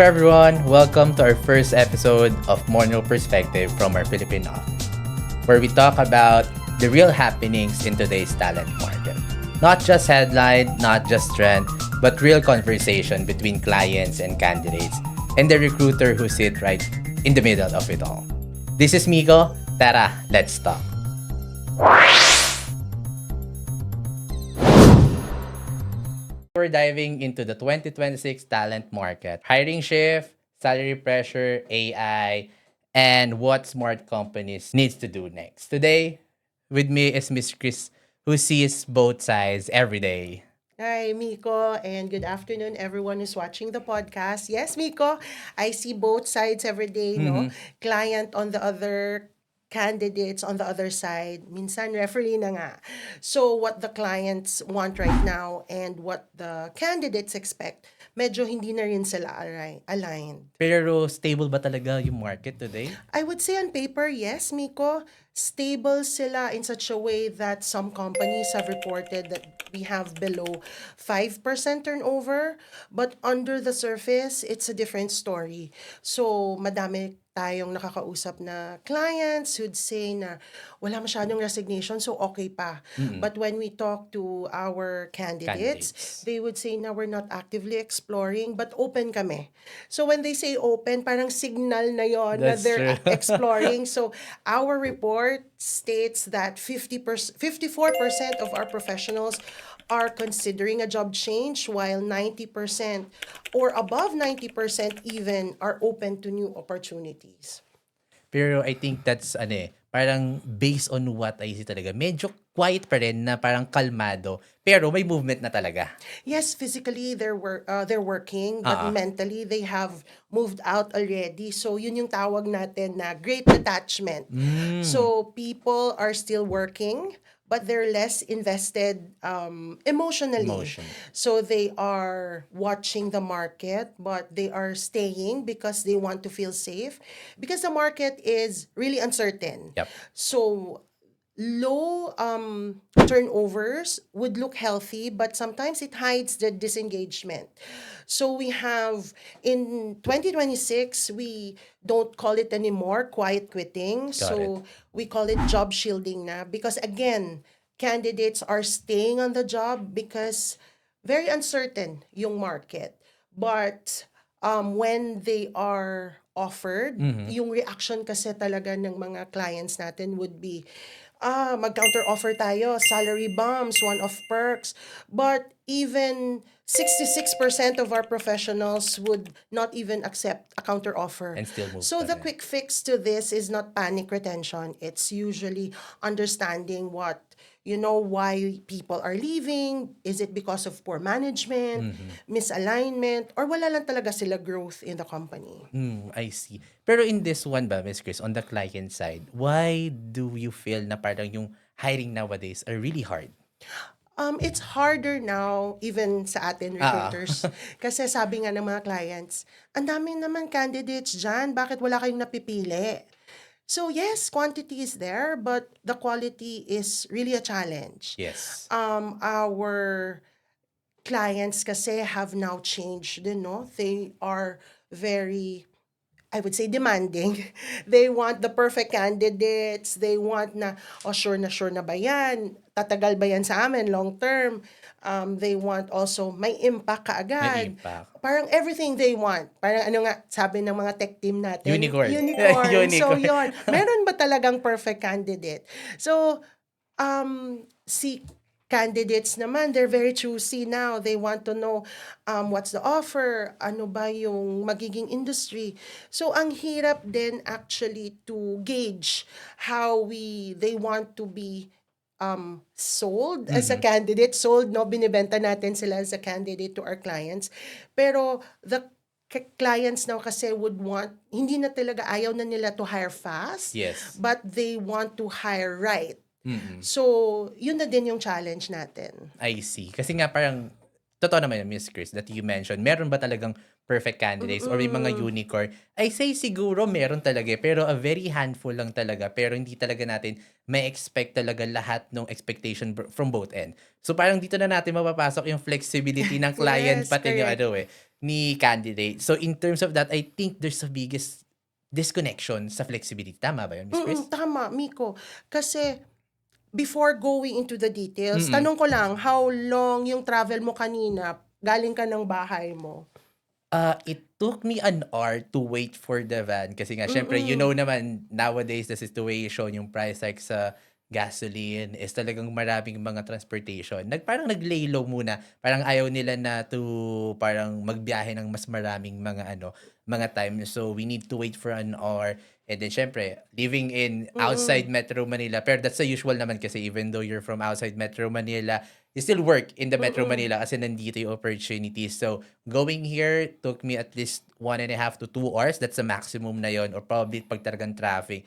everyone, welcome to our first episode of Monreal Perspective from our Philippine office, where we talk about the real happenings in today's talent market. Not just headline, not just trend, but real conversation between clients and candidates and the recruiter who sit right in the middle of it all. This is Miko. Tara, let's talk. We're diving into the 2026 talent market, hiring shift, salary pressure, AI, and what smart companies needs to do next. Today, with me is Miss Chris, who sees both sides every day. Hi, Miko, and good afternoon, everyone who's watching the podcast. Yes, Miko, I see both sides every day, no? Mhm. Client on the other, candidates on the other side. Minsan, referee na nga. So, what the clients want right now and what the candidates expect, medyo hindi na rin sila aligned. Pero stable ba talaga yung market today? I would say on paper, yes, Miko. Stable sila in such a way that some companies have reported that we have below 5% turnover. But under the surface, it's a different story. So, madami tayong nakakausap na clients who'd say na wala masyadong resignation, so okay pa. Mm-mm. But when we talk to our candidates, Candidates. they would say na we're not actively exploring, but open kami. So when they say open, parang signal na yon na That's they're true. exploring. So our report states that 54% of our professionals are considering a job change, while 90% or above 90% even are open to new opportunities. Pero I think that's parang based on what I see talaga. Medyo quiet pa rin na parang kalmado, pero may movement na talaga. Yes, physically they're working, but Ah. mentally they have moved out already. So yun yung tawag natin na great detachment. Mm. So people are still working, but they're less invested emotionally. Emotion. So they are watching the market, but they are staying because they want to feel safe, because the market is really uncertain. Yep. So low turnovers would look healthy, but sometimes it hides the disengagement. So we have in 2026, we don't call it anymore quiet quitting. Got it. So we call it job shielding na, because again, candidates are staying on the job because very uncertain yung market. But when they are offered, Mhm. yung reaction kasi talaga ng mga clients natin would be, mag-counter offer tayo, salary bumps, one-off perks. But even 66% of our professionals would not even accept a counter offer. And still move So pa the rin. quick fix to this is not panic retention. It's usually understanding why people are leaving. Is it because of poor management, Mhm. misalignment, or wala lang talaga sila growth in the company? I see. Pero in this one ba, Miss Chris, on the client side, why do you feel na parang yung hiring nowadays are really hard? It's harder now, even sa atin Ah. recruiters. Kasi sabi nga ng mga clients, ang dami naman candidates dyan, bakit wala kayong napipili? So yes, quantity is there, but the quality is really a challenge. Yes. Our clients kasi have now changed, no? They are very, I would say, demanding. They want the perfect candidates. They want sure na ba yan? Tatagal ba yan sa amin long term? They want also may impact May kaagad. impact. Parang everything they want. Parang ano nga, sabi ng mga tech team natin, Unicorn. unicorn. So Unicorn. yon, meron ba talagang perfect candidate? So si candidates naman, they're very choosy now. They want to know what's the offer, ano ba yung magiging industry. So ang hirap din actually to gauge how they want to be sold as a Mhm. candidate. Sold, no? Binibenta natin sila as a candidate to our clients. Pero the clients now kasi would want, hindi na talaga, ayaw na nila to hire fast, Yes. but they want to hire right. Mm. So, yun na din yung challenge natin. I see. Kasi nga parang, totoo naman yun, Miss Chris, that you mentioned, meron ba talagang perfect candidates or may mga Mm. unicorn? I say siguro meron talaga, pero a very handful lang talaga, pero hindi talaga natin may expect talaga lahat ng expectation from both end. So parang dito na natin mapapasok yung flexibility ng client Yes, pati yung correct. ni candidate. So in terms of that, I think there's the biggest disconnection sa flexibility. Tama ba yun, Miss Chris? Tama, Miko. Kasi before going into the details, Mm. tanong ko lang, how long yung travel mo kanina? Galing ka ng bahay mo? It took me an hour to wait for the van kasi nga syempre you know naman nowadays the situation, yung price hike sa gasoline is talagang maraming mga transportation. Parang nag-lay low muna. Parang ayaw nila na to parang magbiyahe ng mas maraming mga time. So we need to wait for an hour. And then syempre, living in outside Metro Manila, pero that's the usual naman kasi even though you're from outside Metro Manila, you still work in the Metro Manila kasi nandito yung opportunities. So going here took me at least 1.5 to 2 hours. That's the maximum na yon, or probably pag talagang traffic,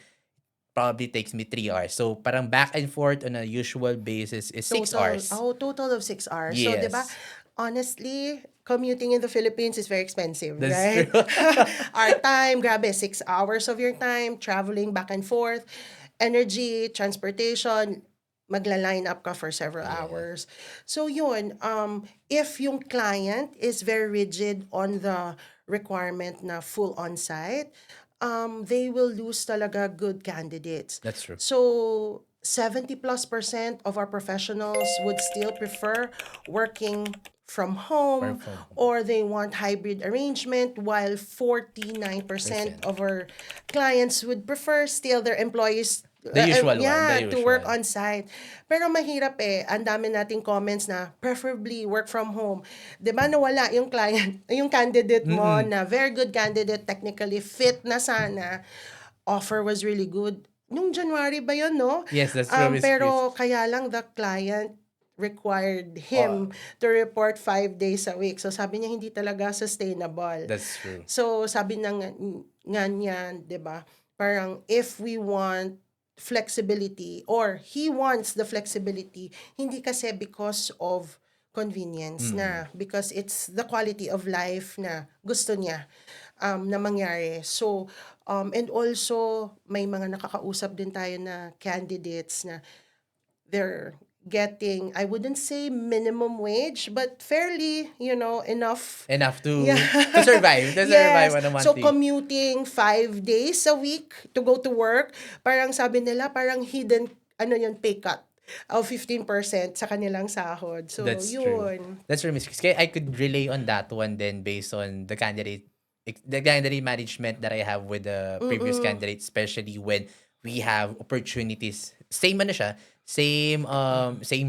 probably takes me 3 hours. So parang back and forth on a usual basis is 6 hours. Total of 6 hours. So, di ba, Yes. honestly, commuting in the Philippines is very expensive, That's right? true. Our time, grabe, 6 hours of your time, traveling back and forth, energy, transportation, magla-line up ka for several hours. So yun, if yung client is very rigid on the requirement na full on-site, they will lose talaga good candidates. That's true. So 70+% of our professionals would still prefer working from home, Work from home. or they want hybrid arrangement, while 49% of our clients would prefer still their employees The usual one, the to work usual. on site. Pero mahirap ang dami nating comments na preferably work from home. 'Di ba nawala yung client, yung candidate mo na very good candidate, technically fit na sana. Offer was really good. Nung January ba yun, no? Yes, that's true, Miss Chris. Pero kaya lang the client required him to report 5 days a week. So sabi niya hindi talaga sustainable. That's true. So sabi nga niya, 'di ba? Parang if we want flexibility, or he wants the flexibility, hindi kasi because of convenience na, because it's the quality of life na gusto niya na mangyari. So and also may mga nakakausap din tayo na candidates na they're getting, I wouldn't say minimum wage, but fairly, enough. Enough to Yeah. to survive. To survive on a So monthly. commuting 5 days a week to go to work, parang sabi nila, parang hidden, pay cut of 15% sa kanilang sahod. So, That's true. yun. That's true, Miss Chris. Kaya I could relay on that one then based on the candidate management that I have with the previous candidate, especially when we have opportunities. Same siya, same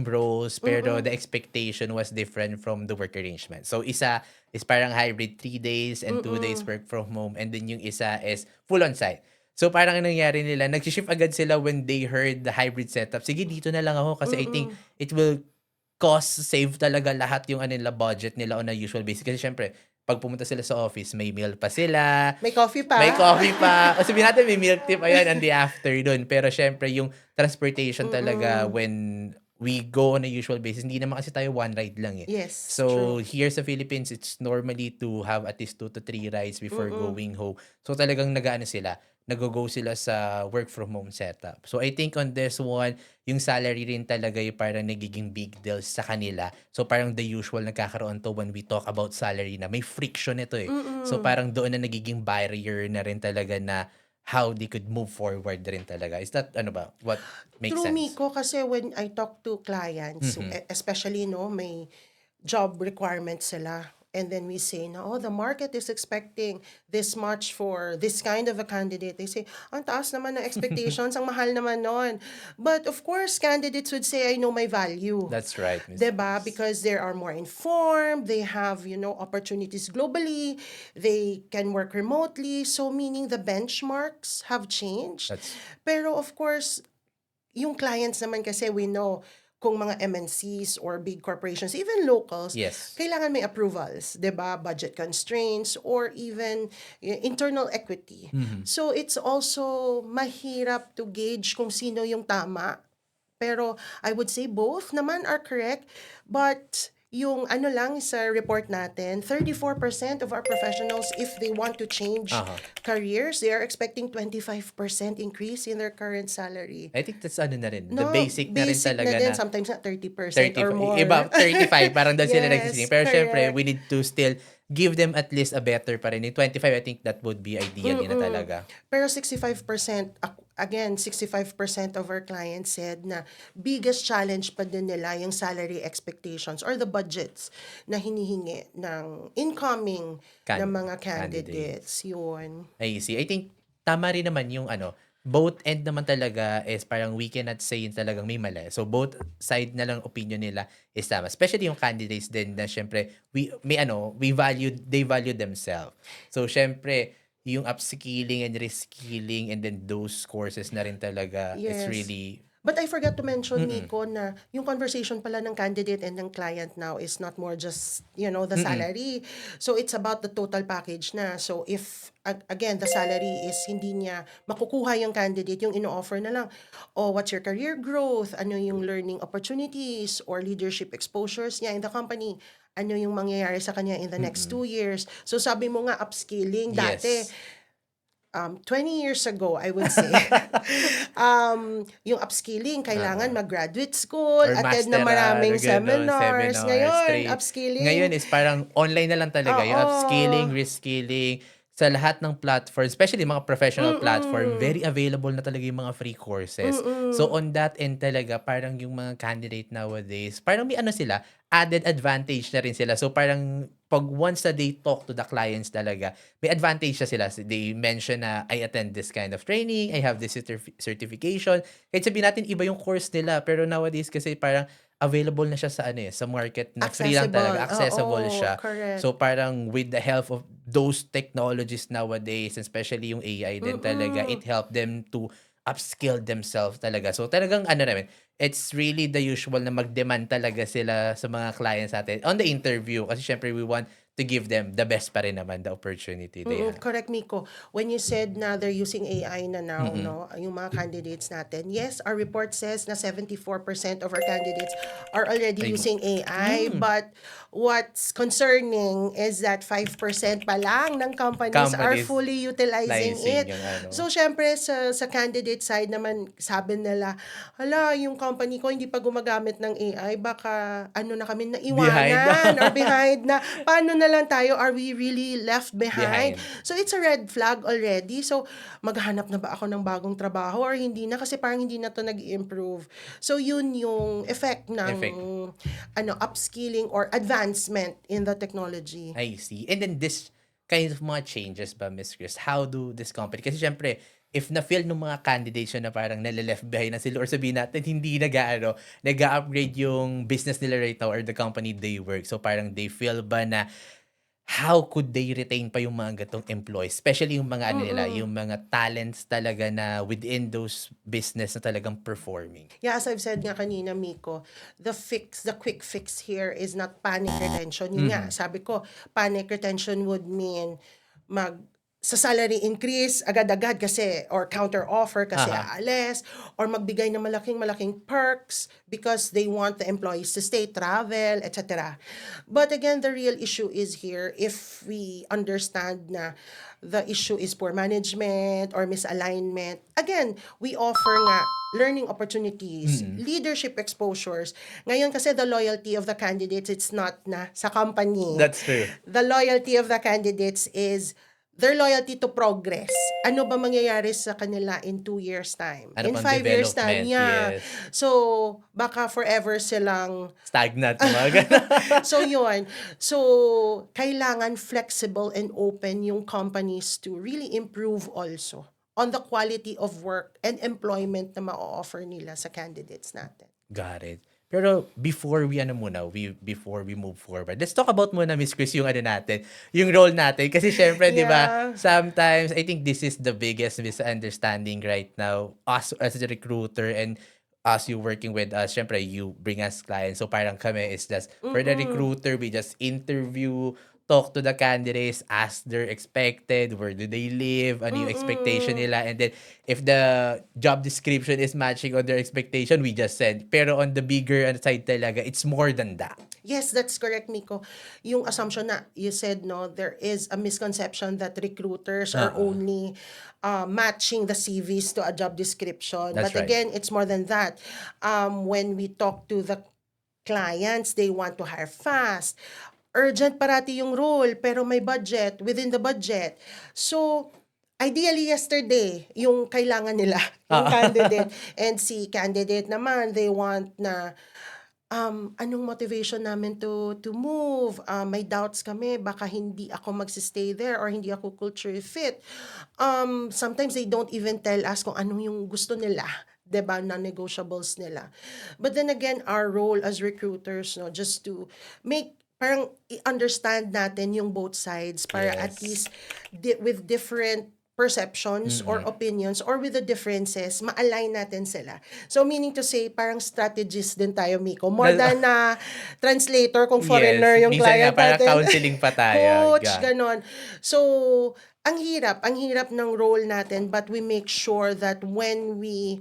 roles, pero the expectation was different from the work arrangement. So isa is parang hybrid 3 days and 2 days work from home, and then yung isa is full on site. So parang ang nangyari nila, nag-shift agad sila when they heard the hybrid setup. Sige, dito na lang ako kasi I think it will cost save talaga lahat yung nila budget nila on a usual basis. Kasi syempre, pag pumunta sila sa office, may meal pa sila. May coffee pa. May coffee pa. O sabihin natin, may milk tip, ayan, and the afternoon. Pero syempre, yung transportation talaga when we go on a usual basis, hindi naman kasi tayo one ride lang eh. Yes, So, here sa Philippines, it's normally to have at least 2 to 3 rides before going home. So, talagang nag-go sila sa work from home setup. So, I think on this one, yung salary rin talaga yung parang nagiging big deal sa kanila. So, parang the usual nagkakaroon to when we talk about salary na may friction ito eh. So, parang doon na nagiging barrier na rin talaga na how they could move forward rin talaga. Is that, what makes True, sense? Miko, kasi when I talk to clients, especially, may job requirements sila, and then we say, the market is expecting this much for this kind of a candidate. They say, ang taas naman ng expectations, ang mahal naman nun. But of course, candidates would say, I know my value. That's right, Miss Diba? Chris. Because they are more informed, they have, opportunities globally, they can work remotely, so meaning the benchmarks have changed. Pero of course, yung clients naman kasi we know, kung mga MNCs or big corporations, even locals, Yes. kailangan may approvals, 'di ba? Budget constraints or even internal equity. So it's also mahirap to gauge kung sino yung tama. Pero I would say both naman are correct, but yung lang sa report natin, 34% of our professionals, if they want to change careers, they are expecting 25% increase in their current salary. I think that's na rin. The basic na rin basic talaga na din, na sometimes na 30% or more. Iba, 35, parang doon sila Yes, nagsising. Pero syempre, correct. we need to still give them at least a better pa rin. Yung 25, I think that would be ideal na talaga. Pero 65%, again, 65% of our clients said na biggest challenge pa din nila yung salary expectations or the budgets na hinihingi ng incoming na mga candidates. Yun. I see. I think tama rin naman yung both end naman talaga is parang we cannot say yung talagang may mali. So both side na lang opinion nila is tama. Especially yung candidates din na syempre they value themselves. So syempre yung upskilling and reskilling and then those courses na rin talaga is Yes. really But I forgot to mention, Nico, na yung conversation pala ng candidate and ng client now is not more just, the salary. So it's about the total package na. So if, again, the salary is hindi niya makukuha yung candidate, yung ino-offer na lang, what's your career growth? Ano yung learning opportunities or leadership exposures niya in the company? Ano yung mangyayari sa kanya in the next 2 years? So sabi mo nga, upskilling, dati, yes. 20 years ago, I would say, yung upskilling, kailangan mag-graduate school, Or attend na masteral, maraming or ganun, seminars. Ngayon, straight. upskilling. Ngayon is parang online na lang talaga. Yung Oo. upskilling, reskilling, sa lahat ng platform, especially mga professional platform, very available na talaga yung mga free courses. So on that end talaga, parang yung mga candidate nowadays, parang may sila, added advantage na rin sila. So parang pag once na they talk to the clients talaga, may advantage na sila. They mention na I attend this kind of training, I have this certification. Kahit sabihin natin iba yung course nila, pero nowadays kasi parang available na siya sa sa market na free lang talaga, accessible Oo, siya. correct. So parang with the help of those technologies nowadays, especially yung AI din talaga, it helped them to upskill themselves talaga. So talagang namin, it's really the usual na mag-demand talaga sila sa mga clients natin on the interview kasi syempre we want to give them the best pa rin naman, the opportunity they have. Correct, Miko. When you said na they're using AI na now, no, yung mga candidates natin, yes, our report says na 74% of our candidates are already using AI, but what's concerning is that 5% pa lang ng companies are Companies fully utilizing it. yung So, syempre, sa candidate side naman, sabi nila, hala, yung company ko hindi pa gumagamit ng AI, baka na kami naiwanan or behind na, paano na lang tayo, are we really left behind? So it's a red flag already. So maghanap na ba ako ng bagong trabaho or hindi na kasi parang hindi na to nag-improve. So yun yung effect ng upskilling or advancement in the technology. I see. And then this kind of mga changes ba, Miss Chris, how do this company, kasi syempre, if na-feel ng mga candidates yun na parang nalileft behind na sila or sabihin natin hindi nag-upgrade yung business nila right now or the company they work. So parang they feel ba na how could they retain pa yung mga gatong employees? Especially yung mga nila, yung mga talents talaga na within those business na talagang performing. Yeah, as I've said nga kanina, Miko, the quick fix here is not panic retention. Yun nga, sabi ko, panic retention would mean sa salary increase agad-agad kasi or counter offer kasi aalis or magbigay ng malaking perks because they want the employees to stay, travel, etc. But again, the real issue is here if we understand na the issue is poor management or misalignment. Again, we offer nga learning opportunities, leadership exposures. Ngayon kasi the loyalty of the candidates, it's not na sa company. That's true. The loyalty of the candidates is their loyalty to progress. Ano ba mangyayari sa kanila in 2 years' time? In 5 years' time, yeah. Yes. So, baka forever silang stagnant. Mga so, yun. So, kailangan flexible and open yung companies to really improve also on the quality of work and employment na ma-offer nila sa candidates natin. Got it. Pero before we before we move forward, let's talk about muna, Miss Chris, yung natin, yung role natin. Kasi syempre, di ba, sometimes, I think this is the biggest misunderstanding right now, us as a recruiter and us you working with us, syempre, you bring us clients. So parang kami is just, for the recruiter, we just interview, talk to the candidates, ask their expected, where do they live, ano yung expectation nila, and then if the job description is matching on their expectation, we just send. Pero on the bigger side talaga, it's more than that. Yes, that's correct, Nico. Yung assumption na you said, no, there is a misconception that recruiters are only matching the CVs to a job description. That's But right. again, it's more than that. When we talk to the clients, they want to hire fast. urgent parati yung role, pero may budget, within the budget. So, ideally yesterday, yung kailangan nila, yung candidate. And si candidate naman, they want na, anong motivation namin to move? May doubts kami, baka hindi ako magsistay there or hindi ako culture fit. Sometimes they don't even tell us kung anong yung gusto nila. 'Di ba, non-negotiables nila. But then again, our role as recruiters, no, just to make parang understand natin yung both sides para at Yes. least with different perceptions or opinions or with the differences, ma-align natin sila. So meaning to say, parang strategist din tayo, Miko. More than na translator kung foreigner yung Minsan nga client parang natin. counseling pa tayo. Coach, Yeah. ganon. So, ang hirap ng role natin, but we make sure that when we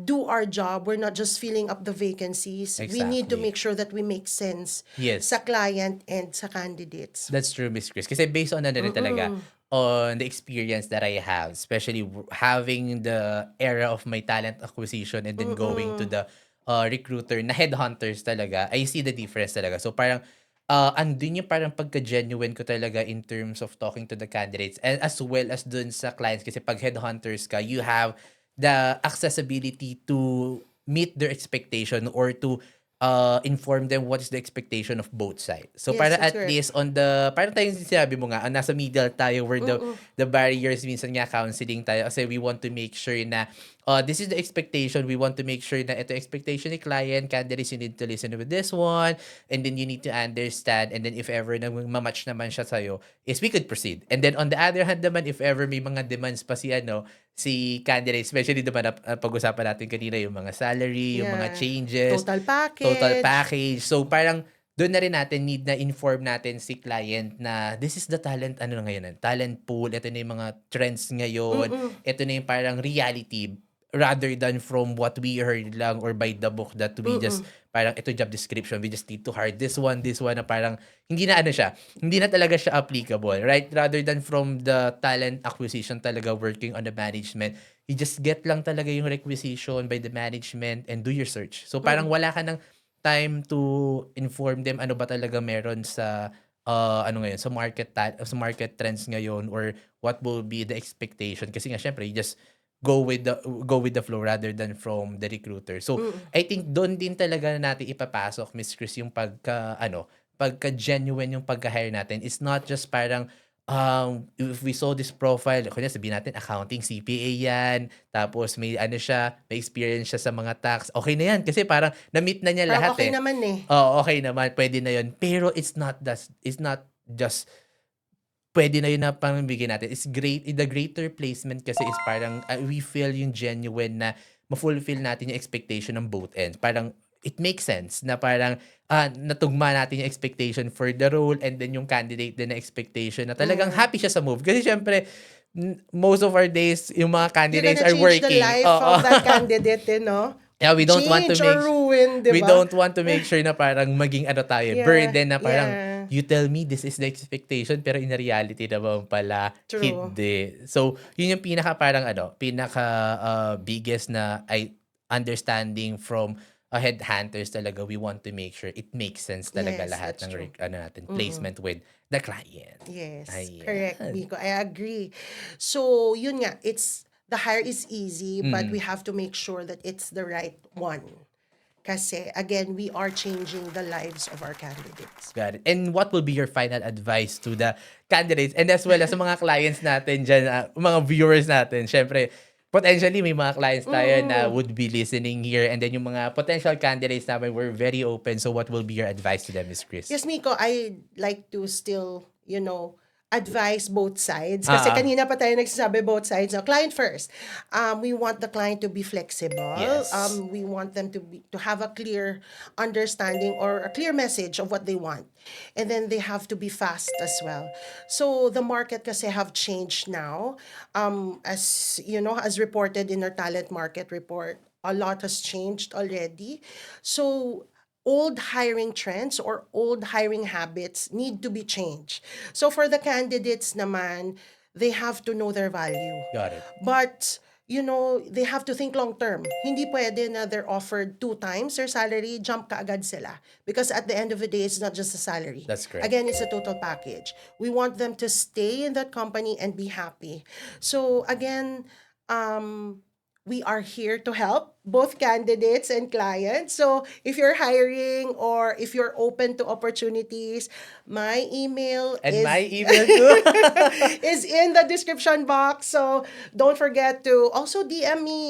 do our job, we're not just filling up the vacancies. We need to Exactly. make sure that we make sense Yes. sa client and sa candidates. That's true, Miss Chris. Kasi based on ano rin talaga, on the experience that I have, especially having the era of my talent acquisition and then going to the recruiter na headhunters talaga, I see the difference talaga. So parang, andun yung parang pagka-genuine ko talaga in terms of talking to the candidates and as well as dun sa clients. Kasi pag headhunters ka, you have the accessibility to meet their expectation or to inform them what is the expectation of both sides. So Yes, para that's at correct. least on the parang tayo sinabi mo nga, nasa middle tayo where the barriers minsan nga counseling tayo kasi we want to make sure na this is the expectation. We want to make sure na ito expectation ni client, candidates, you need to listen with this one and then you need to understand and then if ever na mamatch naman siya sa'yo is we could proceed. And then on the other hand naman, if ever may mga demands pa si candidate, especially naman pag-usapan natin kanina yung mga salary, yung mga Yeah. changes, Total total package. package. So parang doon na rin natin need na inform natin si client na this is the talent ano na ngayon, talent pool, ito na yung mga trends ngayon, ito na yung parang reality rather than from what we heard lang or by the book that we just parang ito job description, we just need to hire this one na parang hindi na ano siya, hindi na talaga siya applicable, right? Rather than from the talent acquisition talaga working on the management, you just get lang talaga yung requisition by the management and do your search. So parang wala ka ng time to inform them ano ba talaga meron sa ano ngayon sa market trends ngayon or what will be the expectation kasi nga syempre you just go with the flow rather than from the recruiter. So I think doon din talaga natin ipapasok, Miss Chris, yung pagka genuine yung pagka-hire natin. It's not just parang if we saw this profile, kunya sabihin natin accounting, CPA yan, tapos may experience siya sa mga tax. Okay na yan kasi parang na-meet na niya Parang lahat okay eh. naman eh. Oo, okay naman, pwede na yun. Pero it's not just pwede na yun na pamimigay natin. It's great. The greater placement kasi is parang we feel yung genuine na ma-fulfill natin yung expectation ng both ends. Parang it makes sense na parang natugma natin yung expectation for the role and then yung candidate din na expectation na talagang happy siya sa move. Kasi syempre, most of our days, yung mga You're candidates gonna are change working. the life Oo. of that candidate, no? Yeah, we don't want to Change or make ruin, di ba? we don't want to make sure na parang maging tayo, Yeah, burden na parang yeah. you tell me this is the expectation pero in reality naman pala True. hindi. So, yun yung pinaka biggest na understanding from headhunters talaga. We want to make sure it makes sense talaga Yes, lahat that's ng true. placement with the client. Yes, Ayan. correct, Biko. I agree. So, yun nga, the hire is easy, but we have to make sure that it's the right one. Kasi, again, we are changing the lives of our candidates. Got it. And what will be your final advice to the candidates and as well as sa mga clients natin dyan, mga viewers natin? Syempre, potentially may mga clients tayo na would be listening here and then yung mga potential candidates namin, we're very open. So what will be your advice to them, Miss Chris? Yes, Miko, I like to still, advise both sides. Kasi kanina pa tayo nagsasabi both sides. Now, client first. We want the client to be flexible. Yes. We want them to have a clear understanding or a clear message of what they want. And then they have to be fast as well. So the market kasi have changed now. As as reported in our talent market report, a lot has changed already. So old hiring trends or old hiring habits need to be changed. So for the candidates naman, they have to know their value. Got it. But they have to think long term. Hindi pwede na they're offered 2 times their salary, jump kaagad sila. Because at the end of the day, it's not just a salary. That's correct. Again, it's a total package. We want them to stay in that company and be happy. So again, we are here to help both candidates and clients. So if you're hiring or if you're open to opportunities, my email And is my email too. is in the description box. So don't forget to also DM me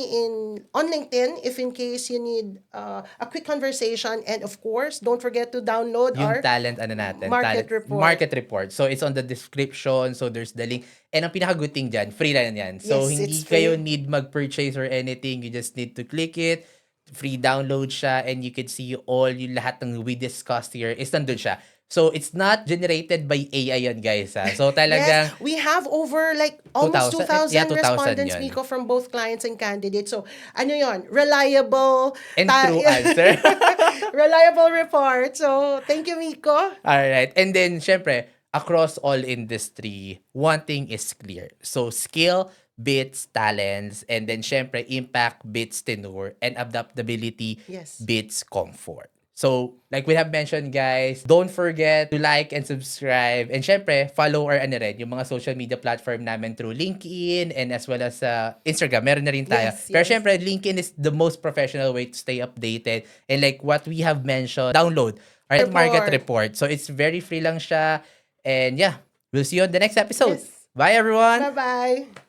on LinkedIn if in case you need a quick conversation. And of course, don't forget to download Yung our talent, ano natin? market talent, report. Market report. So, it's on the description. So, there's the link. And ang pinaka-good thing dyan, free lang yan. So, Yes, hindi it's free. kayo need mag-purchase or anything. You just need to click it. Free download siya. And you can see all yung lahat ng we discussed here is nandun siya. So, it's not generated by AI yan, guys. Ha? So, talagang... Yes, we have over like almost 2,000 2,000 yeah, 2,000 respondents, yun. Miko, from both clients and candidates. So, ano yon? Reliable. And true answer. Reliable report. So, thank you, Miko. Alright. And then, syempre, across all industry, one thing is clear. So, skill beats talents. And then, syempre, impact beats tenure. And adaptability Yes. beats comfort. So, like we have mentioned, guys, don't forget to like and subscribe. And syempre, follow our yung mga social media platform namin through LinkedIn and as well as Instagram. Meron na rin tayo. Yes, Pero yes. syempre, LinkedIn is the most professional way to stay updated. And like what we have mentioned, download our market report. So, it's very free lang siya. And yeah, we'll see you on the next episode. Yes. Bye, everyone! Bye-bye.